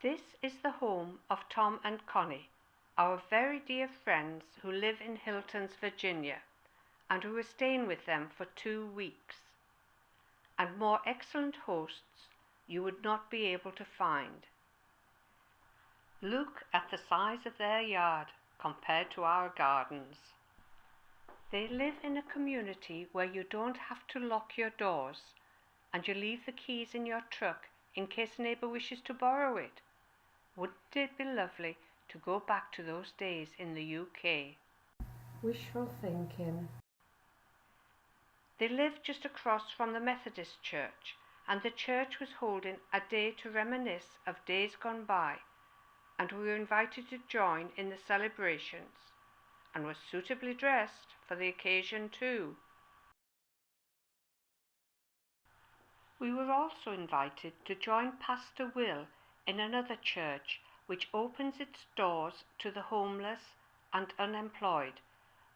This is the home of Tom and Connie, our very dear friends who live in Hiltons, Virginia, and who are staying with them for 2 weeks. And more excellent hosts you would not be able to find. Look at the size of their yard compared to our gardens. They live in a community where you don't have to lock your doors, and you leave the keys in your truck in case a neighbour wishes to borrow it. Wouldn't it be lovely to go back to those days in the UK? Wishful thinking. They live just across from the Methodist church, and the church was holding a day to reminisce of days gone by, and we were invited to join in the celebrations, and were suitably dressed for the occasion too. We were also invited to join Pastor Will in another church which opens its doors to the homeless and unemployed,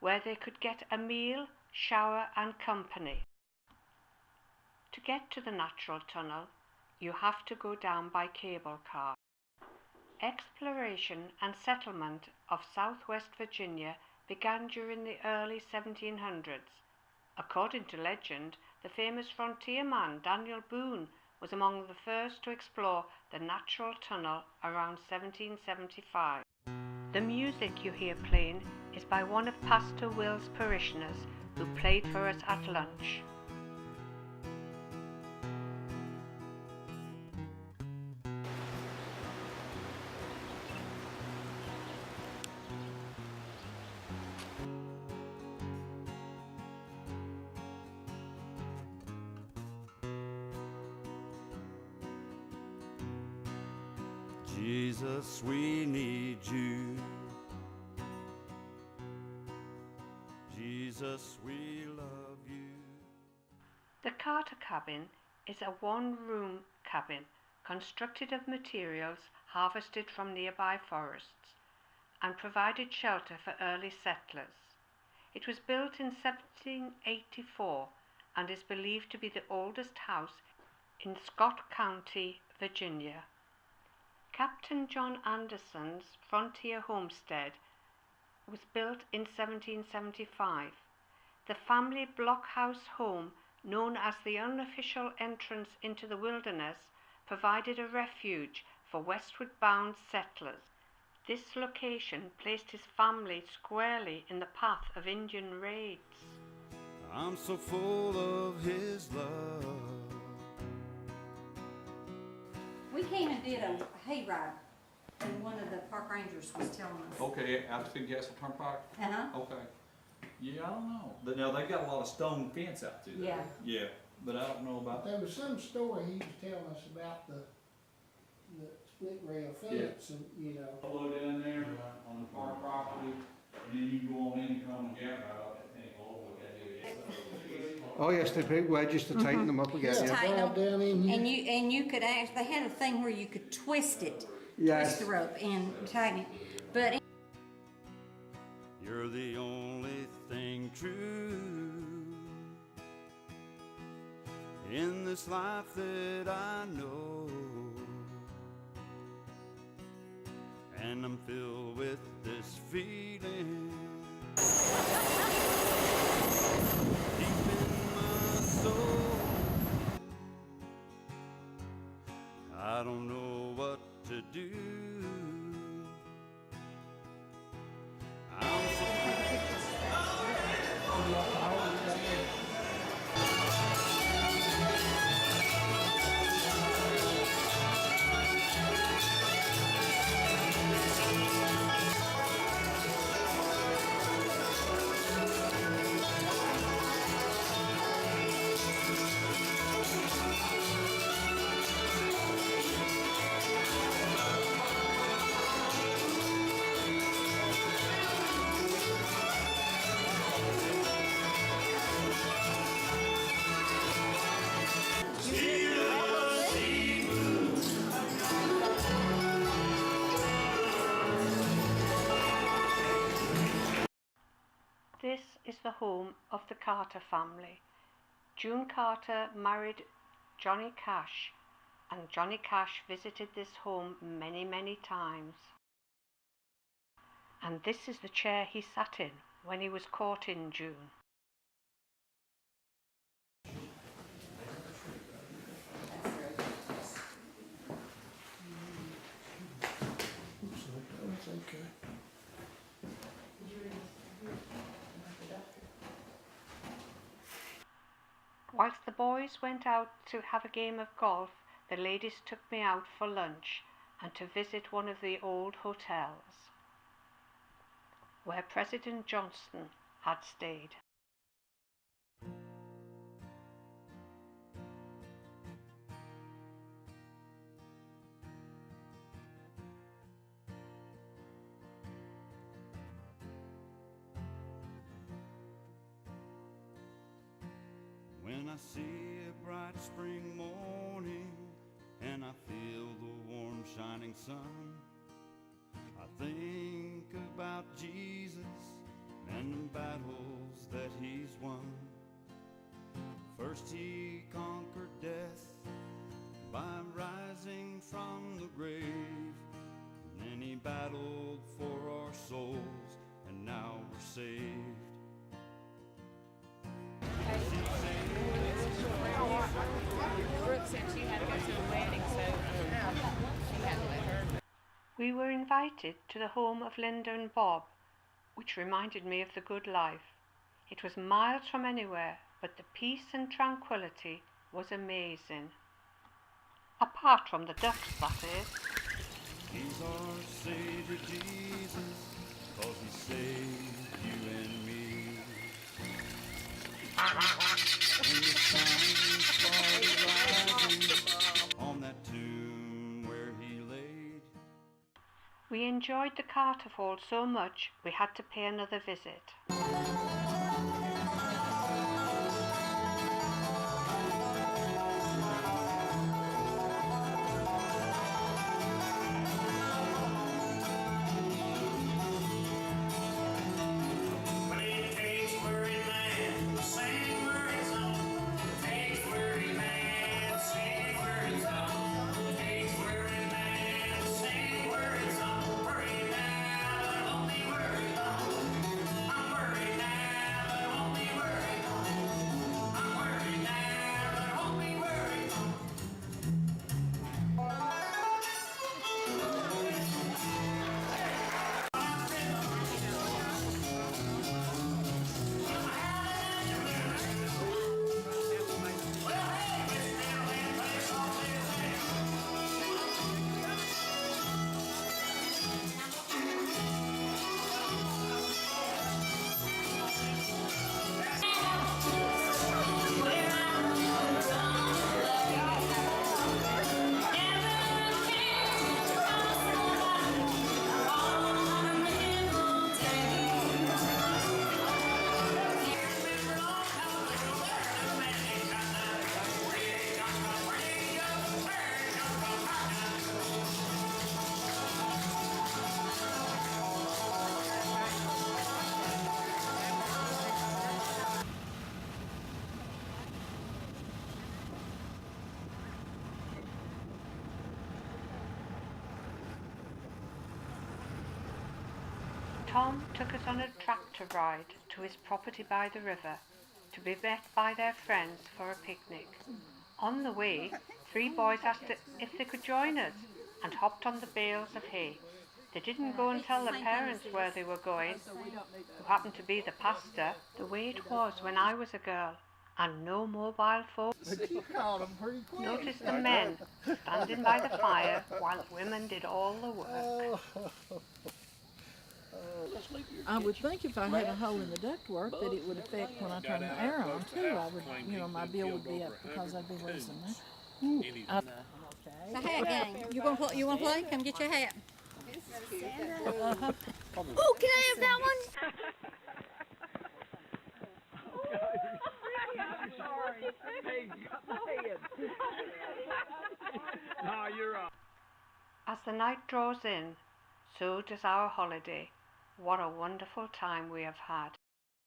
where they could get a meal, shower and company. To get to the natural tunnel, you have to go down by cable car. Exploration and settlement of southwest Virginia began during the early 1700s. According to legend, the famous frontierman Daniel Boone was among the first to explore the natural tunnel around 1775. The music you hear playing is by one of Pastor Will's parishioners who played for us at lunch. Jesus, we need you. Jesus, we love you. The Carter cabin is a one-room cabin constructed of materials harvested from nearby forests and provided shelter for early settlers. It was built in 1784 and is believed to be the oldest house in Scott County, Virginia. Captain John Anderson's frontier homestead was built in 1775. The family blockhouse home, known as the unofficial entrance into the wilderness, provided a refuge for westward bound settlers. This location placed his family squarely in the path of Indian raids. I'm so full of his love. We came and did a hayride, and one of the park rangers was telling us. Okay, after the Gaston Turnpike? Okay. Yeah, I don't know. Now, they've got a lot of stone fence out there. Yeah. Yeah, but I don't know about. There was some story he was telling us about the split rail fence, and you know. Below down there on the farm property, and then you go on in and come and get out that thing all over that. Oh yes, the big wedges to tighten them up again. Just Yeah. tighten Drive down in here. and you could actually, they had a thing where you could twist it, Yes. twist the rope and tighten it. But You're the only thing true in this life that I know, and I'm filled with this feeling deep in my soul. I don't know what to do. I'm so This is the home of the Carter family. June Carter married Johnny Cash, and Johnny Cash visited this home many, many times. And this is the chair he sat in when he was caught in June. Okay. Whilst the boys went out to have a game of golf, the ladies took me out for lunch and to visit one of the old hotels where President Johnson had stayed. When I see a bright spring morning and I feel the warm shining sun, I think about Jesus and the battles that he's won. First he conquered death by rising from the grave, and then he battled for our souls, and now we're saved. Brooke said she had to go to a wedding, so she had to let her. We were invited to the home of Linda and Bob, which reminded me of the good life. It was miles from anywhere, but the peace and tranquility was amazing. Apart from the ducks, that is. He's our Savior Jesus, 'cause he saved you and me. When the sun started rising on that tomb where he laid. We enjoyed the Carterfall so much we had to pay another visit. Tom took us on a tractor ride to his property by the river to be met by their friends for a picnic. On the way, 3 boys asked if they could join us and hopped on the bales of hay. They didn't go and tell their parents where they were going, who happened to be the pastor, the way it was when I was a girl, and no mobile phones. You caught them pretty quick. Notice the men standing by the fire while the women did all the work. I would think if I had a hole in the ductwork that it would affect when I turn the air on too. I would, my bill would be up because I'd be losing that. The hat gang. You want to play? Come get your hat. Oh, can I have that one? I'm sorry. Hey, you got my head. No, you're up. As the night draws in, so does our holiday. What a wonderful time we have had.